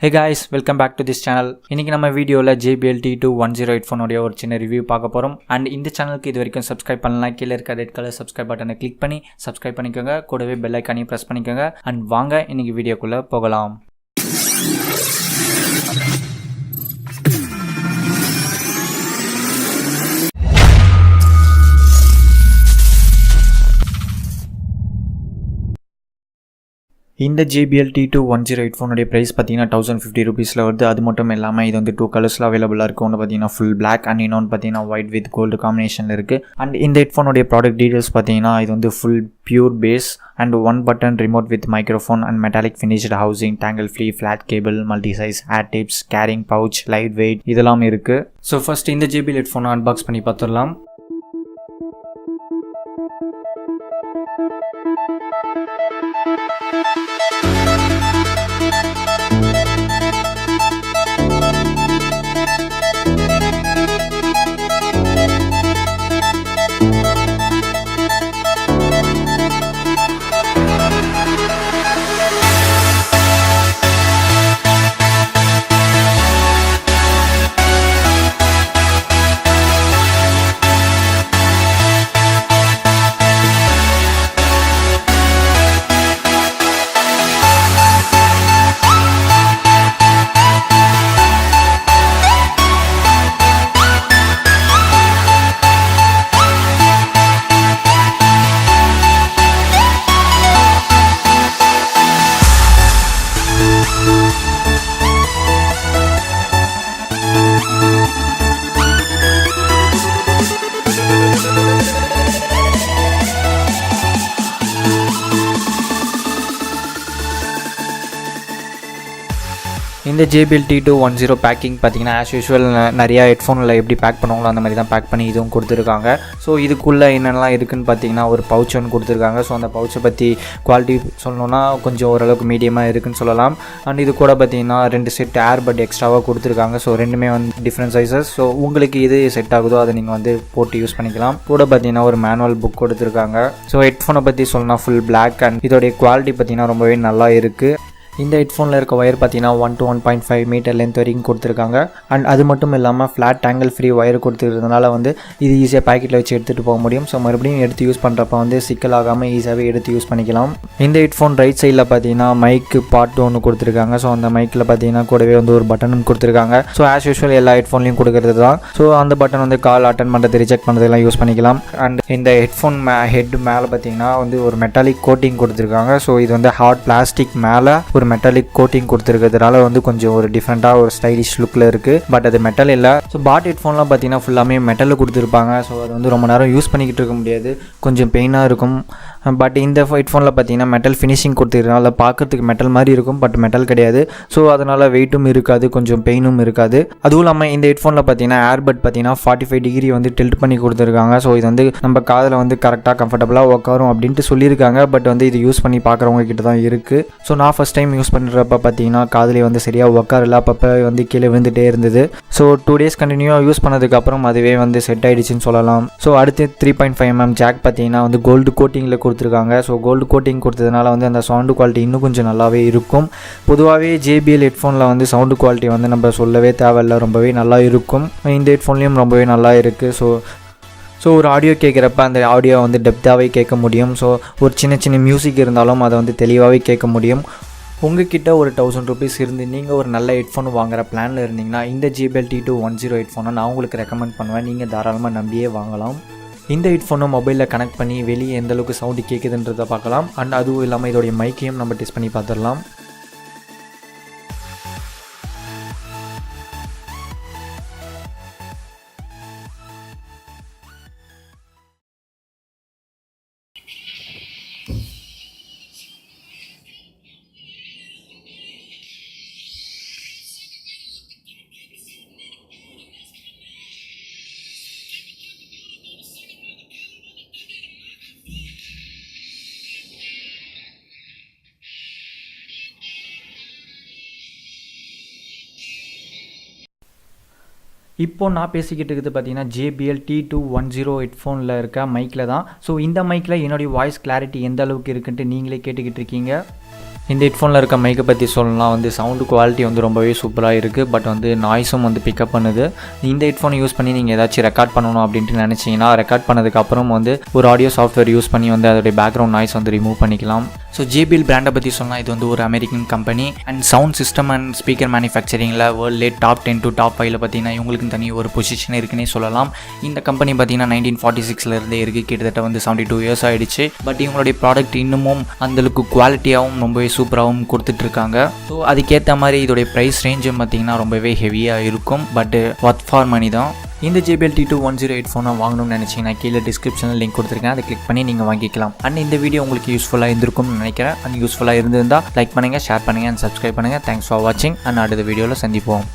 Hey guys, welcome back to this channel. இன்னைக்கு நம்ம வீடியோல JBL T210 headphone உடைய ஒரு சின்ன ரிவ்யூ பார்க்க போறோம். And இந்த சேனலுக்கு இது வரைக்கும் subscribe பண்ணலாம், கீழ இருக்க ரெட் கலர் subscribe பட்டனை click பண்ணி subscribe பண்ணிக்கோங்க. கூடவே bell icon-ஐயும் press பண்ணிக்கோங்க. And வாங்க இன்னைக்கு வீடியோக்குள்ள போகலாம். இந்த JBL T210 headphone உடைய price பார்த்தீங்கன்னா 1050 rupeesல வருது. அது மட்டும் இல்லாமல் இது வந்து 2 கலர்ஸில் அவைலபிளாக இருக்குது. ஒன்று பார்த்தீங்கன்னா ஃபுல் பிளாக் அண்ட் இன்னொன்று பார்த்தீங்கன்னா ஒயிட் வித் கோல்டு காம்பினேஷனில் இருக்குது. அண்ட் இந்த ஹெட்ஃபோன் உடைய ப்ராடக்ட் டீடைல்ஸ் பார்த்தீங்கன்னா இது வந்து full pure bass and 1 button remote with microphone and metallic finished housing, tangle free, flat cable, multi size, air tips, carrying pouch, light weight இதெல்லாம் இருக்குது. So first இந்த JBL ஹெட்ஃபோனை unbox பண்ணி பார்த்துடலாம். இந்த JBL T210 பேக்கிங் பார்த்தீங்கன்னா as usual நிறையா ஹெட்ஃபோனில் எப்படி பேக் பண்ணுவாங்களோ அந்த மாதிரி தான் பேக் பண்ணி இதுவும் கொடுத்துருக்காங்க. ஸோ இதுக்குள்ளே என்னென்னலாம் இருக்குதுன்னு பார்த்தீங்கன்னா ஒரு பவுச் ஒன்று கொடுத்துருக்காங்க. ஸோ அந்த பவுச்சை பற்றி குவாலிட்டி சொல்லணுன்னா கொஞ்சம் ஓரளவுக்கு மீடியமாக இருக்குதுன்னு சொல்லலாம். அண்ட் இது கூட பார்த்தீங்கன்னா 2 செட் ஏர்பட் எக்ஸ்ட்ராவாக கொடுத்துருக்காங்க. ஸோ ரெண்டுமே வந்து டிஃப்ரெண்ட் சைஸஸ். ஸோ உங்களுக்கு எது செட் ஆகுதோ அதை நீங்கள் வந்து போட்டு யூஸ் பண்ணிக்கலாம். கூட பார்த்தீங்கன்னா ஒரு மேனுவல் புக் கொடுத்துருக்காங்க. ஸோ ஹெட்ஃபோனை பற்றி சொல்லணும்னா ஃபுல் பிளாக் அண்ட் இதோடைய குவாலிட்டி பார்த்தீங்கன்னா ரொம்பவே நல்லா இருக்குது. இந்த ஹெட்ஃபோனில் இருக்க ஒயர் பார்த்தீங்கன்னா 1 to 1.5 மீட்டர் லென்த் வரைக்கும் கொடுத்துருக்காங்க. அண்ட் அது மட்டும் இல்லாமல் ஃப்ளாட் டேங்கிள் ஃப்ரீ ஒயர் கொடுத்துருக்கிறதுனால வந்து இது ஈஸியாக பேக்கெட்டில் வச்சு எடுத்துகிட்டு போக முடியும். ஸோ மறுபடியும் எடுத்து யூஸ் பண்ணுறப்ப வந்து சிக்கலாகாமல் ஈஸியாகவே எடுத்து யூஸ் பண்ணிக்கலாம். இந்த ஹெட்ஃபோன் ரைட் சைடில் பார்த்தீங்கன்னா மைக்கு பார்ட் ஒன்று கொடுத்துருக்காங்க. ஸோ அந்த மைக்கில் பார்த்தீங்கன்னா கூடவே வந்து ஒரு பட்டனும் கொடுத்துருக்காங்க. ஸோ ஆஸ் யூஷுவல் எல்லா ஹெட்ஃபோன்லையும் கொடுக்குறது தான். ஸோ அந்த பட்டன் வந்து கால் அட்டன் பண்ணுறது, ரிஜெக்ட் பண்ணுறதுலாம் யூஸ் பண்ணிக்கலாம். அண்ட் இந்த ஹெட்ஃபோன் ஹெட் மேலே பார்த்தீங்கன்னா வந்து ஒரு மெட்டாலிக் கோட்டிங் கொடுத்துருக்காங்க. ஸோ இது வந்து ஹார்ட் பிளாஸ்டிக் மேலே ஒரு மெட்டாலிக் கோட்டிங் கொடுத்துருக்கிறதுனால வந்து கொஞ்சம் ஒரு டிஃப்ரெண்ட்டாக ஒரு ஸ்டைலிஷ் லுக்கில் இருக்குது. பட் அது மெட்டல் இல்லை. ஸோ பாட் ஹெட்ஃபோன்லாம் பார்த்தீங்கன்னா ஃபுல்லாமே மெட்டலில் கொடுத்துருப்பாங்க. ஸோ அது வந்து ரொம்ப நேரம் யூஸ் பண்ணிக்கிட்டு இருக்க முடியாது, கொஞ்சம் பெயினாக இருக்கும். பட் இந்த ஹெட்ஃபோனில் பார்த்தீங்கன்னா மெட்டல் ஃபினிஷிங் கொடுத்துருக்கனால பார்க்கறதுக்கு மெட்டல் மாதிரி இருக்கும், பட் மெட்டல் கிடையாது. ஸோ அதனால் வெயிட்டும் இருக்காது, கொஞ்சம் பெயினும் இருக்காது. அதுவும் இல்லாமல் இந்த ஹெட்ஃபோனில் பார்த்தீங்கன்னா ஏர்பட் பார்த்தீங்கன்னா 45 டிகிரி வந்து டில்ட் பண்ணி கொடுத்துருக்காங்க. ஸோ இது வந்து நம்ம காதில் வந்து கரெக்டாக கம்ஃபர்டபுளாக உட்காரும் அப்படின்ட்டு சொல்லியிருக்காங்க. பட் வந்து இது யூஸ் பண்ணி பார்க்குறவங்க கிட்ட தான் இருக்குது. ஸோ நான் ஃபஸ்ட் டைம் யூஸ் பண்ணுறப்ப பார்த்தீங்கன்னா காதிலே வந்து சரியாக உட்காரல, அப்பப்போ வந்து கீழே விழுந்துகிட்டே இருந்தது. ஸோ 2 days கண்டினியூவாக யூஸ் பண்ணதுக்கப்புறம் அதுவே வந்து செட் ஆகிடுச்சின்னு சொல்லலாம். ஸோ அடுத்து 3.5 mm ஜாக் பார்த்தீங்கன்னா வந்து கோல்டு கோட்டிங்கில் கொடுத்துருக்காங்க. ஸோ கோல்டு கோட்டிங் கொடுத்ததுனால வந்து அந்த சவுண்டு குவாலிட்டி இன்னும் கொஞ்சம் நல்லாவே இருக்கும். பொதுவாகவே JBL ஹெட்ஃபோனில் வந்து சவுண்டு குவாலிட்டி வந்து நம்ம சொல்லவே தேவையில்லை, ரொம்பவே நல்லா இருக்கும். இந்த ஹெட்ஃபோன்லேயும் ரொம்பவே நல்லா இருக்குது. ஸோ ஒரு ஆடியோ கேட்குறப்ப அந்த ஆடியோ வந்து டெப்த்தாகவே கேட்க முடியும். ஸோ ஒரு சின்ன சின்ன மியூசிக் இருந்தாலும் அதை வந்து தெளிவாகவே கேட்க முடியும். உங்ககிட்ட ஒரு 1000 rupees இருந்து நீங்கள் ஒரு நல்ல ஹெட்ஃபோன் வாங்குகிற பிளானில் இருந்தீங்கன்னா இந்த JBL T210 ஹெட்ஃபோனை நான் உங்களுக்கு ரெக்கமெண்ட் பண்ணுவேன். நீங்கள் தாராளமாக நம்பியே வாங்கலாம். இந்த ஹெட்ஃபோனை மொபைலில் கனெக்ட் பண்ணி வெளியே எந்தளவுக்கு சவுண்டு கேட்குதுன்றதை பார்க்கலாம். அண்ட் அதுவும் இல்லாமல் இதோடைய மைக்கையும் நம்ம டெஸ்ட் பண்ணி பார்த்துடலாம். இப்போ நான் பேசிக்கிட்டு இருக்குது பார்த்தீங்கன்னா JBL T210 ஹெட்ஃபோனில் இருக்க மைக்கில் தான். ஸோ இந்த மைக்கில் என்னுடைய வாய்ஸ் கிளாரிட்டி எந்த அளவுக்கு இருக்குன்ட்டு நீங்களே கேட்டுக்கிட்டு இருக்கீங்க. இந்த ஹெட்ஃபோனில் இருக்க மைக்கை பற்றி சொல்லலாம் வந்து சவுண்டு குவாலிட்டி வந்து ரொம்பவே சூப்பராக இருக்குது. பட் வந்து நாய்ஸும் வந்து பிக்கப் பண்ணுது. இந்த ஹெட்ஃபோனை யூஸ் பண்ணி நீங்கள் ஏதாச்சும் ரெக்கார்ட் பண்ணணும் அப்படின்ட்டு நினச்சிங்கன்னா ரெக்கார்ட் பண்ணதுக்கப்புறம் வந்து ஒரு ஆடியோ சாஃப்ட்வேர் யூஸ் பண்ணி வந்து அதோடைய பேக்ரவுண்ட் நாய்ஸ் வந்து ரிமூவ் பண்ணிக்கலாம். ஸோ JBL பிராண்டை பற்றி சொன்னால் இது வந்து ஒரு American company and sound system and speaker மேனுஃபேக்சரிங்கில் வேர்ல்ட்லே டாப் 10 to டாப் 5 பார்த்தீங்கன்னா இவங்களுக்கு தனி ஒரு பொசிஷன் இருக்குன்னே சொல்லலாம். இந்த கம்பெனி பார்த்தீங்கன்னா 1946 இருக்குது. கிட்டத்தட்ட வந்து 72 years ஆகிடுச்சு. பட் இவங்களுடைய ப்ராடக்ட் இன்னமும் அந்தளவுக்கு குவாலிட்டியாகவும் ரொம்பவே சூப்பராகவும் கொடுத்துட்ருக்காங்க. ஸோ அதுக்கேற்ற மாதிரி இதோடைய ப்ரைஸ் ரேஞ்சும் பார்த்திங்கன்னா ரொம்பவே ஹெவியாக இருக்கும். பட் ஒர்த் ஃபார் மணி தான். இந்த JBL T210 ஹெட்ஃபோனை வாங்கணும்னு நினச்சிங்கன்னா கீழே டிஸ்கிரிப்ஷனில் லிங்க் கொடுத்துருக்கேன். அதை கிளிக் பண்ணி நீங்கள் வாங்கிக்கலாம். அண்ட் இந்த வீடியோ உங்களுக்கு யூஸ்ஃபுல்லாக இருந்திருக்கும்னு நினைக்கிறேன். அண்ட் யூஸ்ஃபுல்லாக இருந்திருந்தால் லைக் பண்ணுங்கள், ஷேர் பண்ணுங்கள் அண்ட் சப்ஸ்கிரைப் பண்ணுங்கள். தேங்க்ஸ் ஃபார் வாட்சிங். அண்ட் அடுத்த வீடியோவில் சந்திப்போம்.